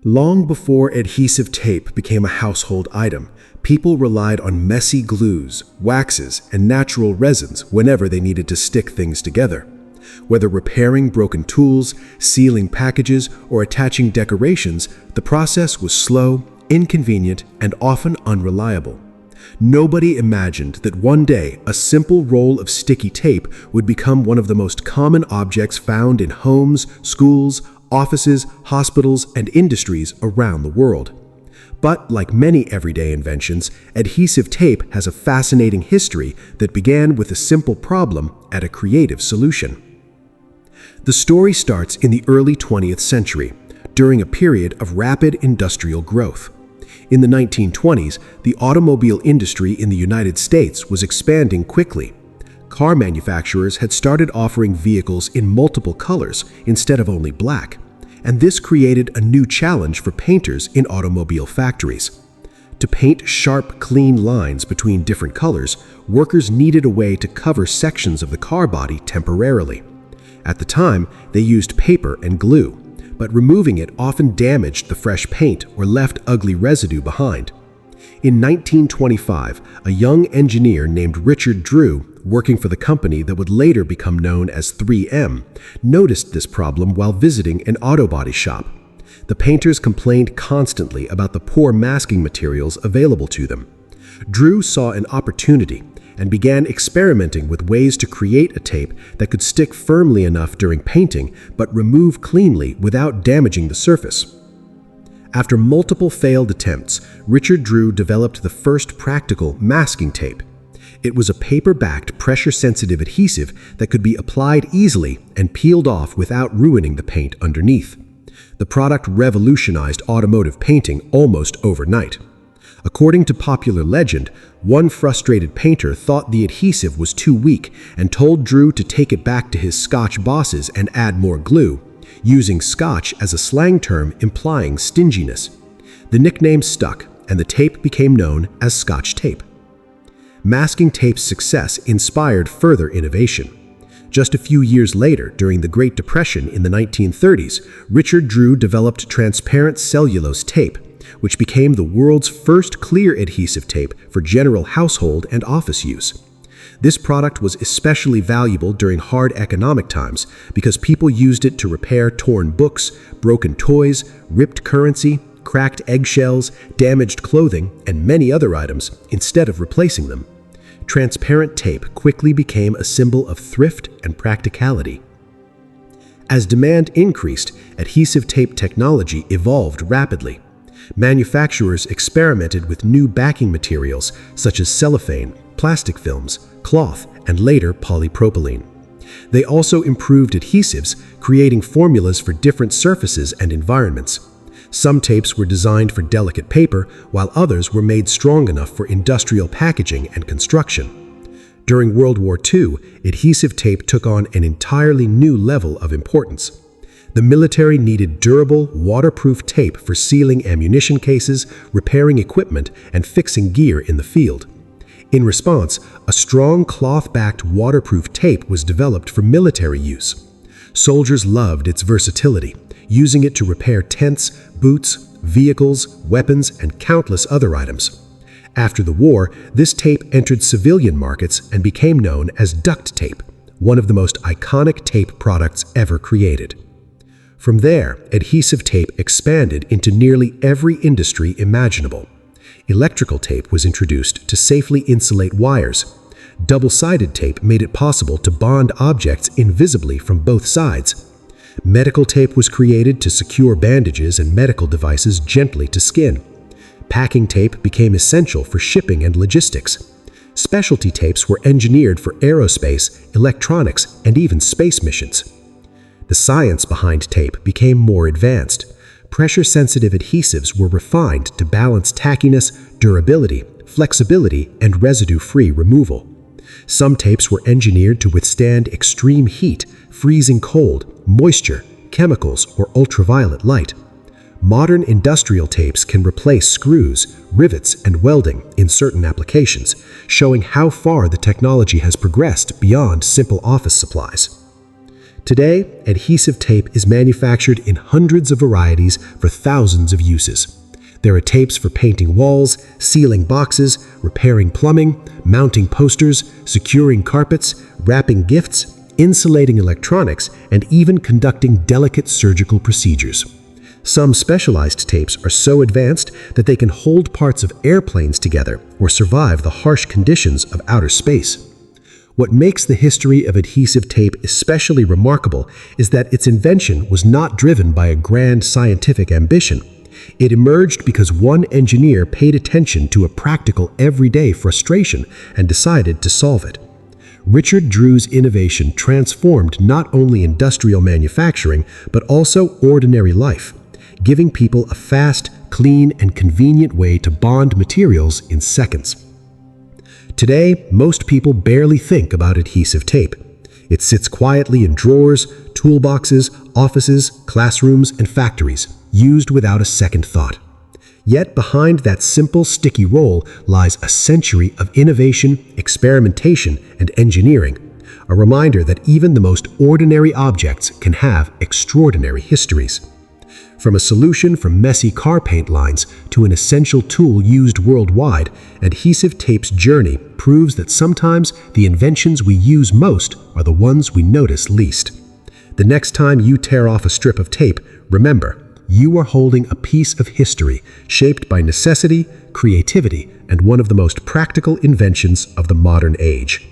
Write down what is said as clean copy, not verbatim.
Long before adhesive tape became a household item, people relied on messy glues, waxes, and natural resins whenever they needed to stick things together. Whether repairing broken tools, sealing packages, or attaching decorations, the process was slow, inconvenient, and often unreliable. Nobody imagined that one day a simple roll of sticky tape would become one of the most common objects found in homes, schools, offices, hospitals, and industries around the world. But like many everyday inventions, adhesive tape has a fascinating history that began with a simple problem and a creative solution. The story starts in the early 20th century, during a period of rapid industrial growth. In the 1920s, the automobile industry in the United States was expanding quickly. Car manufacturers had started offering vehicles in multiple colors instead of only black, and this created a new challenge for painters in automobile factories. To paint sharp, clean lines between different colors, workers needed a way to cover sections of the car body temporarily. At the time, they used paper and glue, but removing it often damaged the fresh paint or left ugly residue behind. In 1925, a young engineer named Richard Drew, working for the company that would later become known as 3M, noticed this problem while visiting an auto body shop. The painters complained constantly about the poor masking materials available to them. Drew saw an opportunity and began experimenting with ways to create a tape that could stick firmly enough during painting but remove cleanly without damaging the surface. After multiple failed attempts, Richard Drew developed the first practical masking tape. It was a paper-backed, pressure-sensitive adhesive that could be applied easily and peeled off without ruining the paint underneath. The product revolutionized automotive painting almost overnight. According to popular legend, one frustrated painter thought the adhesive was too weak and told Drew to take it back to his Scotch bosses and add more glue, using Scotch as a slang term implying stinginess. The nickname stuck, and the tape became known as Scotch tape. Masking tape's success inspired further innovation. Just a few years later, during the Great Depression in the 1930s, Richard Drew developed transparent cellulose tape, which became the world's first clear adhesive tape for general household and office use. This product was especially valuable during hard economic times because people used it to repair torn books, broken toys, ripped currency, cracked eggshells, damaged clothing, and many other items instead of replacing them. Transparent tape quickly became a symbol of thrift and practicality. As demand increased, adhesive tape technology evolved rapidly. Manufacturers experimented with new backing materials such as cellophane, plastic films, cloth, and later polypropylene. They also improved adhesives, creating formulas for different surfaces and environments. Some tapes were designed for delicate paper, while others were made strong enough for industrial packaging and construction. During World War II, adhesive tape took on an entirely new level of importance. The military needed durable, waterproof tape for sealing ammunition cases, repairing equipment, and fixing gear in the field. In response, a strong cloth-backed waterproof tape was developed for military use. Soldiers loved its versatility, using it to repair tents, boots, vehicles, weapons, and countless other items. After the war, this tape entered civilian markets and became known as duct tape, one of the most iconic tape products ever created. From there, adhesive tape expanded into nearly every industry imaginable. Electrical tape was introduced to safely insulate wires. Double-sided tape made it possible to bond objects invisibly from both sides. Medical tape was created to secure bandages and medical devices gently to skin. Packing tape became essential for shipping and logistics. Specialty tapes were engineered for aerospace, electronics, and even space missions. The science behind tape became more advanced. Pressure-sensitive adhesives were refined to balance tackiness, durability, flexibility, and residue-free removal. Some tapes were engineered to withstand extreme heat, freezing cold, moisture, chemicals, or ultraviolet light. Modern industrial tapes can replace screws, rivets, and welding in certain applications, showing how far the technology has progressed beyond simple office supplies. Today, adhesive tape is manufactured in hundreds of varieties for thousands of uses. There are tapes for painting walls, sealing boxes, repairing plumbing, mounting posters, securing carpets, wrapping gifts, insulating electronics, and even conducting delicate surgical procedures. Some specialized tapes are so advanced that they can hold parts of airplanes together or survive the harsh conditions of outer space. What makes the history of adhesive tape especially remarkable is that its invention was not driven by a grand scientific ambition. It emerged because one engineer paid attention to a practical everyday frustration and decided to solve it. Richard Drew's innovation transformed not only industrial manufacturing, but also ordinary life, giving people a fast, clean, and convenient way to bond materials in seconds. Today, most people barely think about adhesive tape. It sits quietly in drawers, toolboxes, offices, classrooms, and factories, used without a second thought. Yet behind that simple, sticky roll lies a century of innovation, experimentation, and engineering, a reminder that even the most ordinary objects can have extraordinary histories. From a solution for messy car paint lines to an essential tool used worldwide, adhesive tape's journey proves that sometimes the inventions we use most are the ones we notice least. The next time you tear off a strip of tape, remember, you are holding a piece of history shaped by necessity, creativity, and one of the most practical inventions of the modern age.